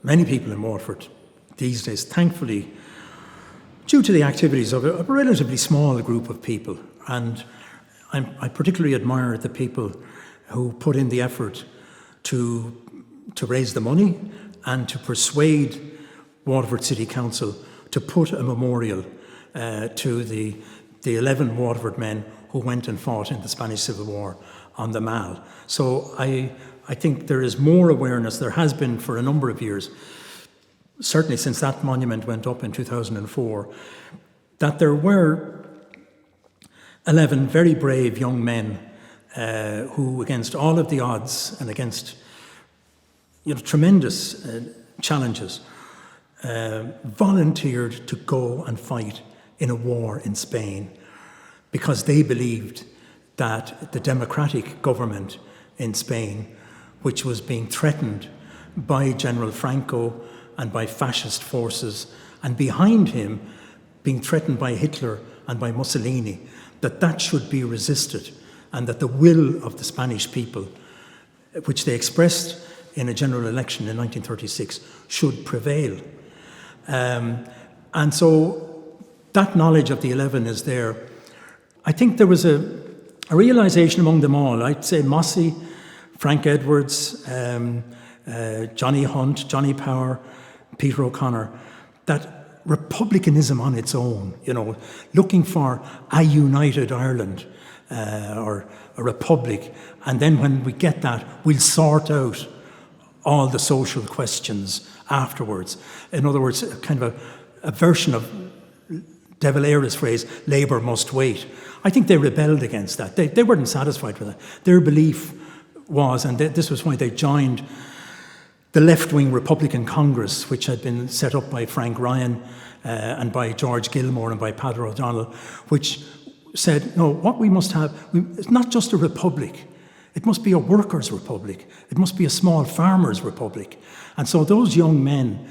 many people in Waterford these days, thankfully, due to the activities of a relatively small group of people. And I particularly admire the people who put in the effort to raise the money and to persuade Waterford City Council to put a memorial to the 11 Waterford men who went and fought in the Spanish Civil War on the Mall. So I think there is more awareness. There has been for a number of years, certainly since that monument went up in 2004, that there were 11 very brave young men who, against all of the odds and against tremendous challenges, volunteered to go and fight in a war in Spain because they believed that the democratic government in Spain, which was being threatened by General Franco and by fascist forces, and behind him being threatened by Hitler and by Mussolini, that should be resisted, and that the will of the Spanish people, which they expressed in a general election in 1936, should prevail. And so that knowledge of the 11 is there. I think there was a realization among them all. I'd say Mossie, Frank Edwards, Johnny Hunt, Johnny Power, Peter O'Connor, that republicanism on its own, looking for a united Ireland or a republic, and then when we get that, we'll sort out all the social questions afterwards. In other words, kind of a version of De Valera's phrase, Labour must wait. I think they rebelled against that. They weren't satisfied with that. Their belief was, and this was why they joined the left-wing Republican Congress, which had been set up by Frank Ryan and by George Gilmore and by Peadar O'Donnell, which said, no, what we must have, it's not just a republic. It must be a workers' republic. It must be a small farmers' republic. And so those young men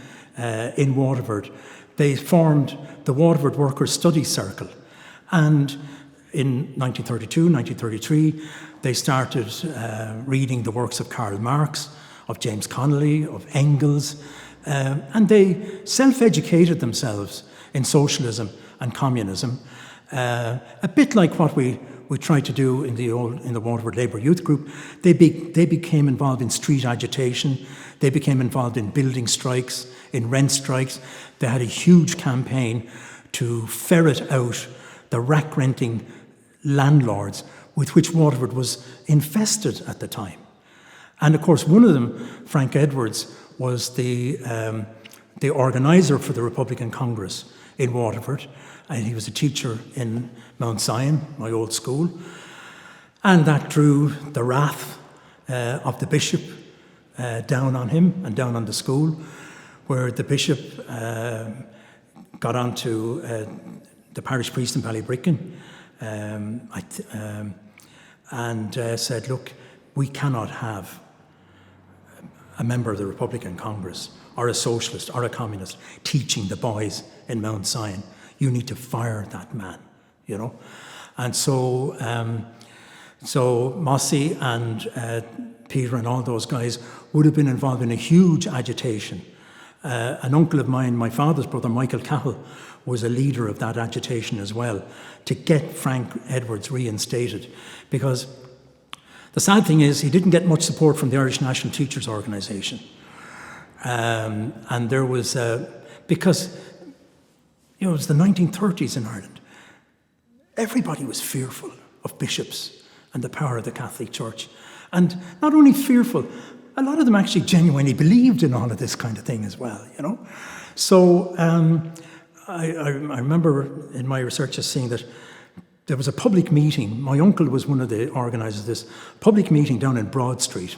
in Waterford, they formed the Waterford Workers' Study Circle. And in 1932, 1933, they started reading the works of Karl Marx, of James Connolly, of Engels, and they self-educated themselves in socialism and communism, a bit like what we tried to do in the Waterford Labour Youth Group. They became involved in street agitation. They became involved in building strikes, in rent strikes. They had a huge campaign to ferret out the rack-renting landlords with which Waterford was infested at the time. And of course, one of them, Frank Edwards, was the organiser for the Republican Congress in Waterford, and he was a teacher in Mount Sion, my old school, and that drew the wrath of the bishop down on him and down on the school, where the bishop got on to the parish priest in Ballybricken and said, look, we cannot have a member of the Republican Congress or a socialist or a communist teaching the boys in Mount Sion. You need to fire that man, And so Mossie and Peter and all those guys would have been involved in a huge agitation. An uncle of mine, my father's brother, Michael Cahill, was a leader of that agitation as well, to get Frank Edwards reinstated. Because the sad thing is, he didn't get much support from the Irish National Teachers Organisation. And there was, because it was the 1930s in Ireland, everybody was fearful of bishops and the power of the Catholic Church. And not only fearful, a lot of them actually genuinely believed in all of this kind of thing as well, So I remember in my research seeing that there was a public meeting. My uncle was one of the organisers of this public meeting down in Broad Street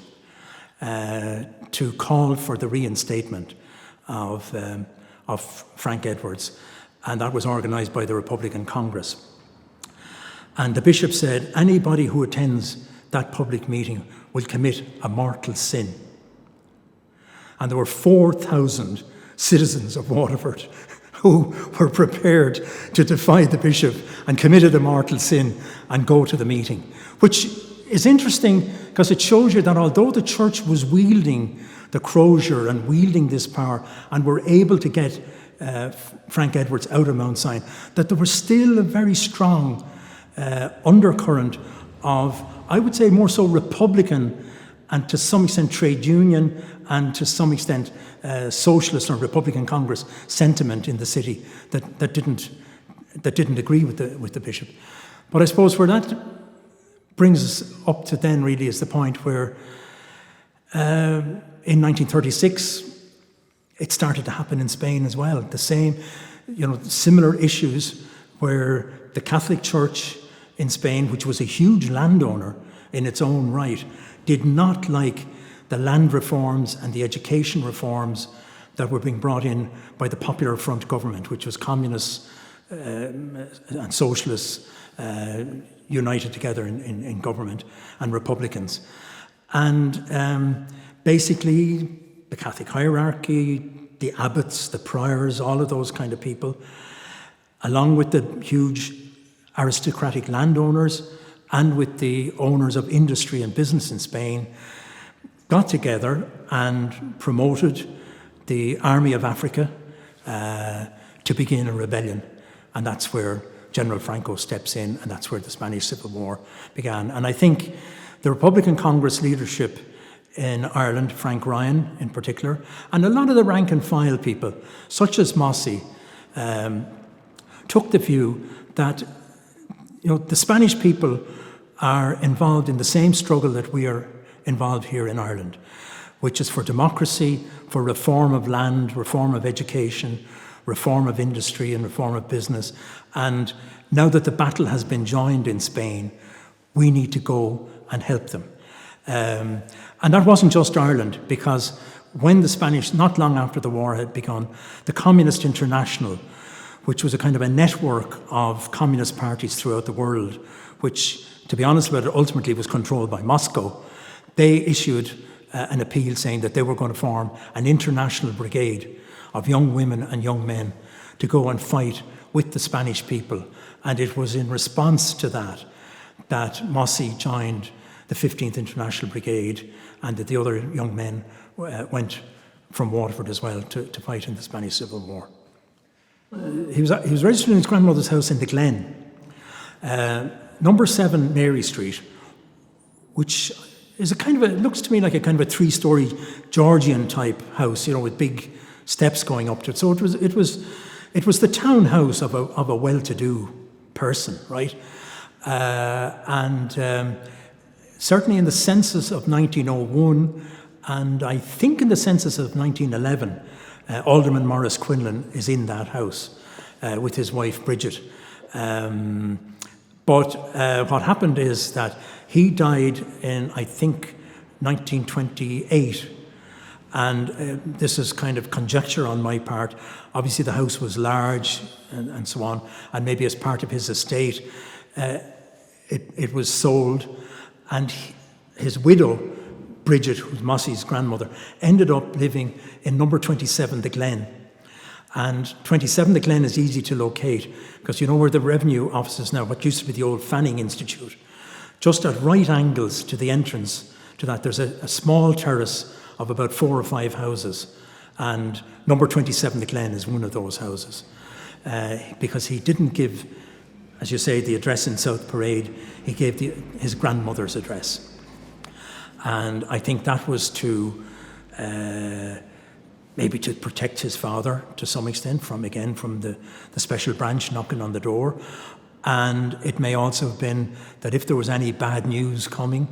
to call for the reinstatement of Frank Edwards, and that was organised by the Republican Congress. And the bishop said, anybody who attends that public meeting will commit a mortal sin. And there were 4,000 citizens of Waterford who were prepared to defy the bishop and committed a mortal sin and go to the meeting, which is interesting because it shows you that although the church was wielding the crozier and wielding this power and were able to get Frank Edwards out of Mount Sion, that there was still a very strong undercurrent of, I would say, more so Republican and to some extent trade union and to some extent socialist or Republican Congress sentiment in the city that didn't agree with the bishop. But I suppose where that brings us up to then really is the point where in 1936 it started to happen in Spain as well. The same, similar issues where the Catholic Church in Spain, which was a huge landowner in its own right, did not like the land reforms and the education reforms that were being brought in by the Popular Front government, which was communists and socialists united together in government, and Republicans. And basically, the Catholic hierarchy, the abbots, the priors, all of those kind of people, along with the huge aristocratic landowners and with the owners of industry and business in Spain, got together and promoted the Army of Africa to begin a rebellion. And that's where General Franco steps in, and that's where the Spanish Civil War began. And I think the Republican Congress leadership in Ireland, Frank Ryan in particular, and a lot of the rank and file people, such as Mossie, took the view that the Spanish people are involved in the same struggle that we are involved here in Ireland, which is for democracy, for reform of land, reform of education, reform of industry and reform of business. And now that the battle has been joined in Spain, we need to go and help them. And that wasn't just Ireland, because when the Spanish, not long after the war had begun, the Communist International, which was a kind of a network of communist parties throughout the world, which, to be honest about it, ultimately was controlled by Moscow, they issued an appeal saying that they were going to form an international brigade of young women and young men to go and fight with the Spanish people. And it was in response to that Mossie joined the 15th International Brigade, and that the other young men went from Waterford as well to fight in the Spanish Civil War. He was registered in his grandmother's house in the Glen, number 7 Mary Street, which is it looks to me like a kind of a 3-story Georgian type house, with big steps going up to it. So it was the townhouse of a well-to-do person, right? And certainly in the census of 1901, and I think in the census of 1911, Alderman Maurice Quinlan is in that house with his wife Bridget. But what happened is that he died in, I think, 1928. And this is kind of conjecture on my part. Obviously, the house was large and so on, and maybe as part of his estate, it was sold. And his widow, Bridget, who's Mossie's grandmother, ended up living in number 27, the Glen. And 27, the Glen is easy to locate because you know where the revenue office is now, what used to be the old Fanning Institute. Just at right angles to the entrance to that, there's a small terrace of about 4 or 5 houses. And number 27, the Glen, is one of those houses. Because he didn't give, as you say, the address in South Parade, he gave his grandmother's address. And I think that was to maybe to protect his father to some extent from the special branch knocking on the door. And it may also have been that if there was any bad news coming,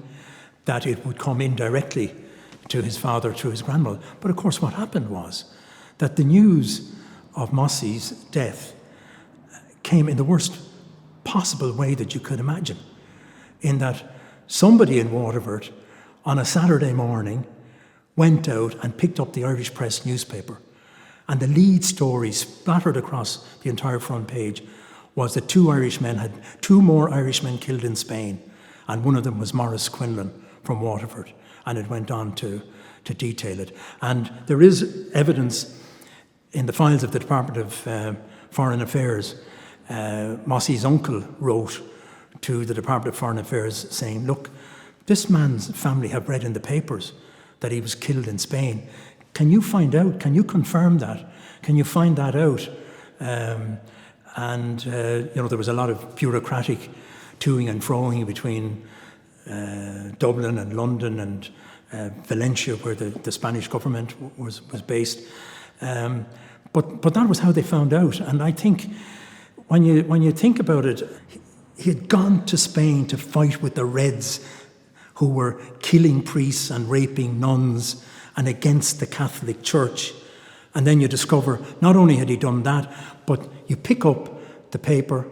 that it would come indirectly to his father through his grandmother. But of course what happened was that the news of Mossie's death came in the worst possible way that you could imagine, in that somebody in Waterford on a Saturday morning went out and picked up the Irish Press newspaper, and the lead story splattered across the entire front page was that 2 Irishmen had 2 more Irishmen killed in Spain, and one of them was Maurice Quinlan from Waterford, and it went on to detail it. And there is evidence in the files of the Department of Foreign Affairs. Mossie's uncle wrote to the Department of Foreign Affairs saying, look, This man's family have read in the papers that he was killed in Spain. Can you find out? Can you confirm that? Can you find that out? There was a lot of bureaucratic toing and froing between Dublin and London and Valencia, where the Spanish government was based. But that was how they found out. And I think when you think about it, he had gone to Spain to fight with the Reds, who were killing priests and raping nuns, and against the Catholic Church. And then you discover not only had he done that, but you pick up the paper.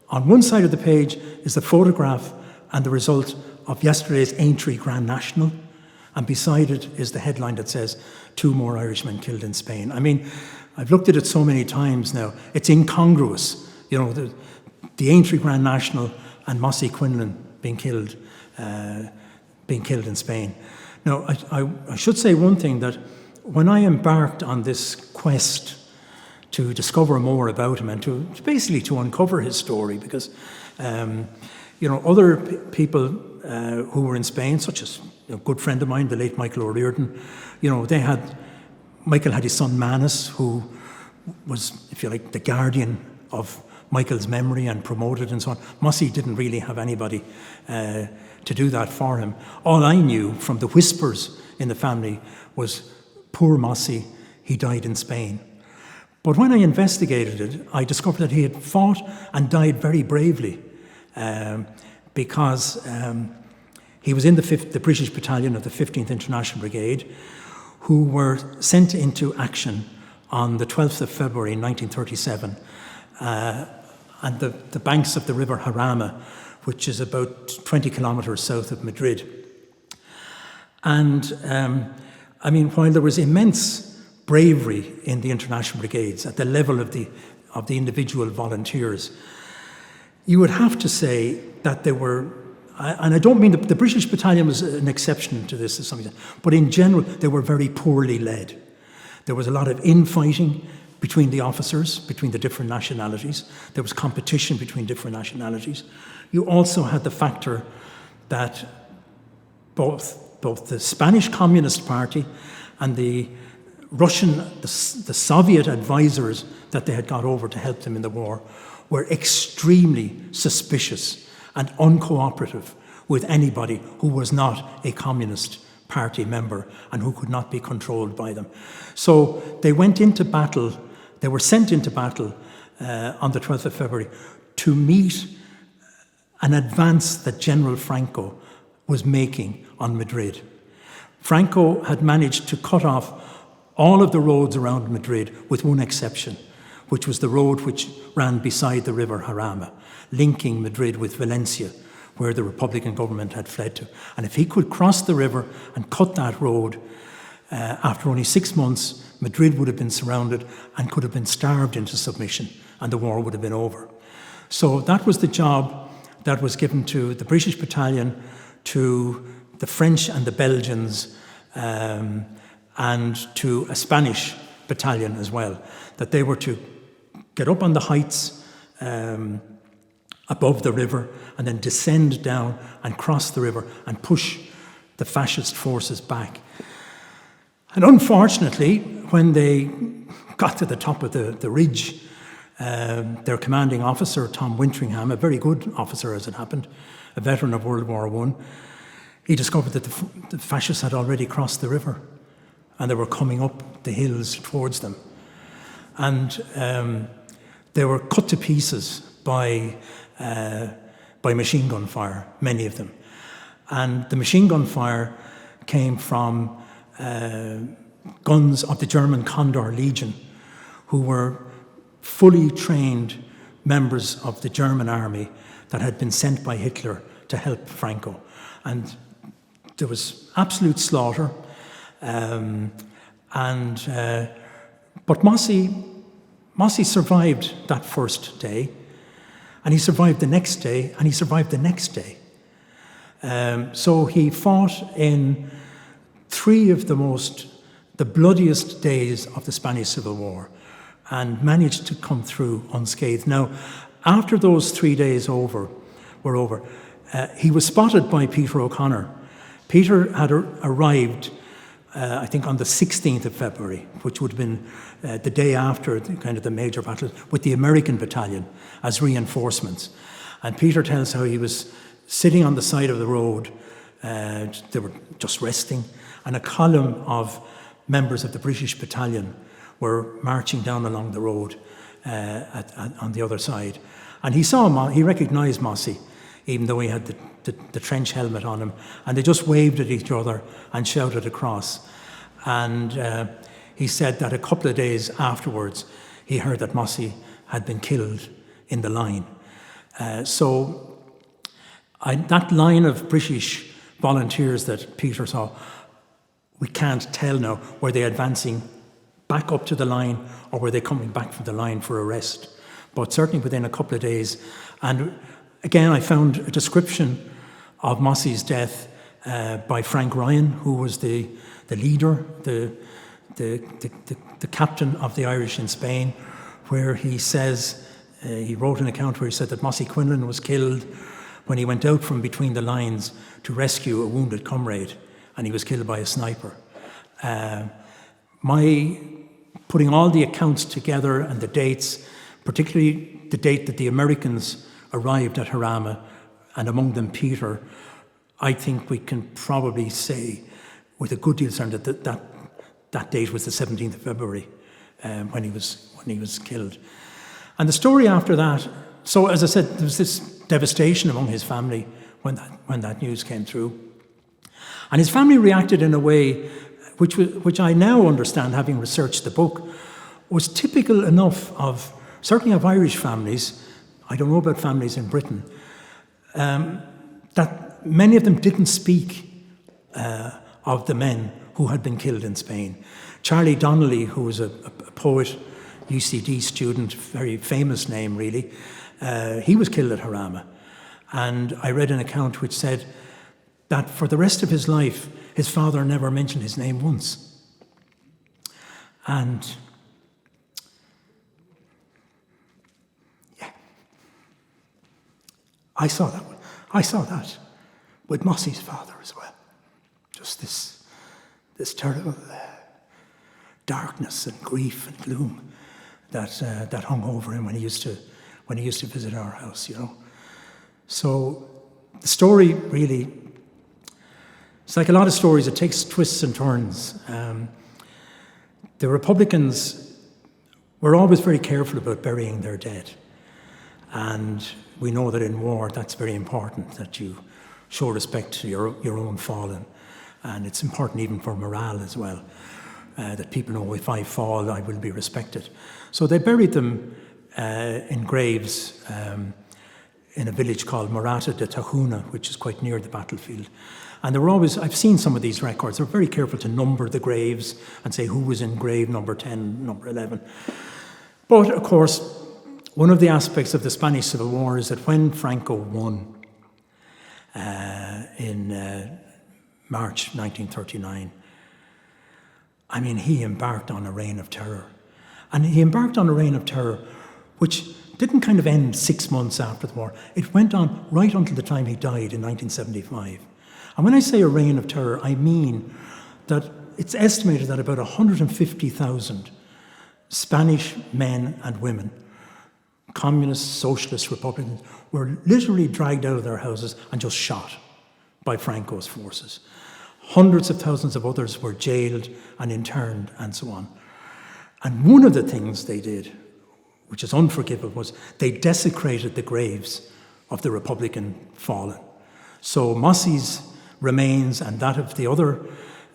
On one side of the page is the photograph and the result of yesterday's Aintree Grand National. And beside it is the headline that says, 2 more Irishmen killed in Spain. I mean, I've looked at it so many times now. It's incongruous. You know, the Aintree Grand National and Mossie Quinlan being killed in Spain. Now, I should say one thing, that when I embarked on this quest to discover more about him and to basically to uncover his story, because other people who were in Spain, such as a good friend of mine, the late Michael O'Riordan, Michael had his son Manus, who was, if you like, the guardian of Michael's memory and promoted and so on. Mossie didn't really have anybody to do that for him. All I knew from the whispers in the family was, poor Mossie, he died in Spain. But when I investigated it, I discovered that he had fought and died very bravely, because he was in the British battalion of the 15th International Brigade, who were sent into action on the 12th of February 1937 on the banks of the river Jarama, which is about 20 kilometres south of Madrid. And while there was immense bravery in the international brigades at the level of the individual volunteers, you would have to say that they were, and I don't mean the British battalion was an exception to this to some extent, but in general they were very poorly led. There was a lot of infighting between the officers, between the different nationalities. There was competition between different nationalities. You also had the factor that both the Spanish Communist Party and the Soviet advisors that they had got over to help them in the war were extremely suspicious and uncooperative with anybody who was not a Communist Party member and who could not be controlled by them. So they went into battle, they were sent into battle on the 12th of February to meet an advance that General Franco was making on Madrid. Franco had managed to cut off all of the roads around Madrid with one exception, which was the road which ran beside the river Jarama, linking Madrid with Valencia, where the Republican government had fled to. And if he could cross the river and cut that road, after only 6 months, Madrid would have been surrounded and could have been starved into submission, and the war would have been over. So that was the job that was given to the British battalion, to the French and the Belgians, and to a Spanish battalion as well, that they were to get up on the heights above the river and then descend down and cross the river and push the fascist forces back. And unfortunately, when they got to the top of the ridge, their commanding officer, Tom Winteringham, a very good officer as it happened, a veteran of World War I, he discovered that the fascists had already crossed the river and they were coming up the hills towards them. And they were cut to pieces by machine gun fire, many of them. And the machine gun fire came from guns of the German Condor Legion, who were fully trained members of the German army that had been sent by Hitler to help Franco. And there was absolute slaughter. But Mossie survived that first day, and he survived the next day, and he survived the next day. So he fought in 3 of the bloodiest days of the Spanish Civil War, and managed to come through unscathed. Now, after those 3 days were over, he was spotted by Peter O'Connor. Peter had arrived, I think, on the 16th of February, which would have been the day after the major battle, with the American battalion as reinforcements. And Peter tells how he was sitting on the side of the road. They were just resting, and a column of members of the British battalion were marching down along the road on the other side. And he recognised Mossie, even though he had the trench helmet on him, and they just waved at each other and shouted across. And he said that a couple of days afterwards, he heard that Mossie had been killed in the line. So that line of British volunteers that Peter saw, we can't tell now, were they advancing back up to the line or were they coming back from the line for a rest? But certainly within a couple of days. And again, I found a description of Mossie's death by Frank Ryan, who was the leader, the captain of the Irish in Spain, where he says, he wrote an account where he said that Mossie Quinlan was killed when he went out from between the lines to rescue a wounded comrade, and he was killed by a sniper. My putting all the accounts together and the dates, particularly the date that the Americans arrived at Jarama, and among them Peter, I think we can probably say with a good deal of certainty that date was the 17th of February when he was killed. And the story after that, so as I said, there was this devastation among his family when that news came through. And his family reacted in a way which I now understand, having researched the book, was typical enough of, certainly of Irish families, I don't know about families in Britain, that many of them didn't speak of the men who had been killed in Spain. Charlie Donnelly, who was a poet, UCD student, very famous name really, he was killed at Jarama. And I read an account which said that for the rest of his life, his father never mentioned his name once. And yeah, I saw that with Mossie's father as well. Just this terrible darkness and grief and gloom that hung over him when he used to visit our house, you know. So the story really, it's like a lot of stories, it takes twists and turns. The Republicans were always very careful about burying their dead. And we know that in war, that's very important, that you show respect to your own fallen. And it's important even for morale as well, that people know if I fall, I will be respected. So they buried them in graves in a village called Morata de Tajuna, which is quite near the battlefield. And there were always, I've seen some of these records, they're very careful to number the graves and say who was in grave number 10, number 11. But of course, one of the aspects of the Spanish Civil War is that when Franco won in March 1939, I mean, he embarked on a reign of terror. And he embarked on a reign of terror which didn't kind of end 6 months after the war. It went on right until the time he died in 1975. And when I say a reign of terror, I mean that it's estimated that about 150,000 Spanish men and women, communists, socialists, Republicans, were literally dragged out of their houses and just shot by Franco's forces. Hundreds of thousands of others were jailed and interned and so on. And one of the things they did, which is unforgivable, was they desecrated the graves of the Republican fallen. So Mossie's remains and that of the other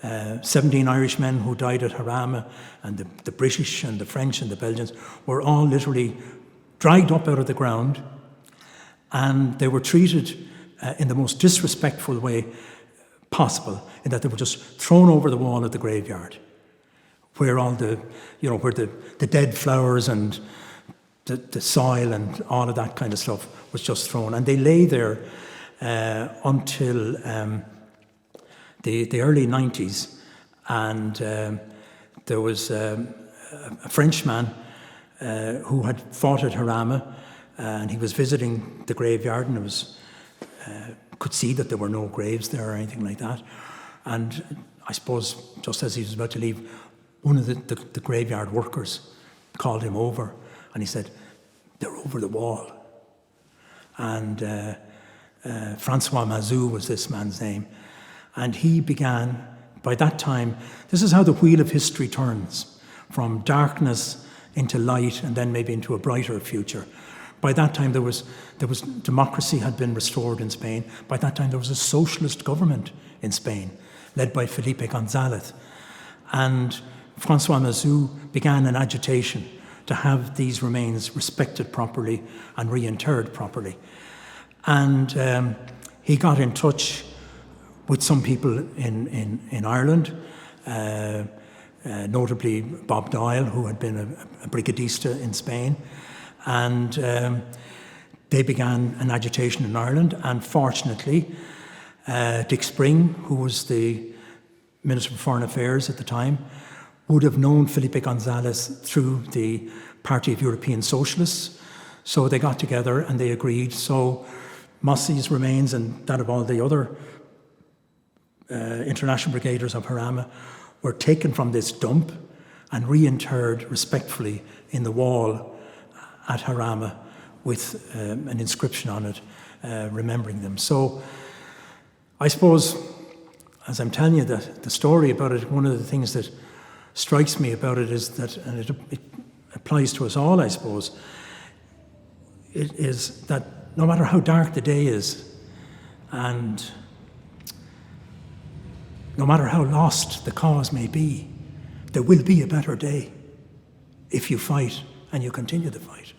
17 Irishmen who died at Jarama, and the British and the French and the Belgians, were all literally dragged up out of the ground, and they were treated in the most disrespectful way possible, in that they were just thrown over the wall of the graveyard, where all the, where the dead flowers and the soil and all of that kind of stuff was just thrown. And they lay there until the early 90s. And there was a Frenchman who had fought at Jarama, and he was visiting the graveyard, and it was could see that there were no graves there or anything like that. And I suppose just as he was about to leave, one of the graveyard workers called him over and he said, "They're over the wall." And Francois Mazou was this man's name. And he began, by that time, this is how the wheel of history turns, from darkness into light and then maybe into a brighter future. By that time, there was democracy had been restored in Spain. By that time, there was a socialist government in Spain, led by Felipe González. And Francois Mazou began an agitation to have these remains respected properly and reinterred properly. And he got in touch with some people in Ireland, notably Bob Doyle, who had been a brigadista in Spain. And they began an agitation in Ireland. And fortunately, Dick Spring, who was the Minister for Foreign Affairs at the time, would have known Felipe González through the Party of European Socialists. So they got together and they agreed. So Mossie's remains and that of all the other international brigaders of Jarama were taken from this dump and reinterred respectfully in the wall at Jarama with an inscription on it remembering them. So I suppose, as I'm telling you the story about it, one of the things that strikes me about it is that, and it applies to us all, I suppose, it is that no matter how dark the day is, and no matter how lost the cause may be, there will be a better day if you fight and you continue to fight.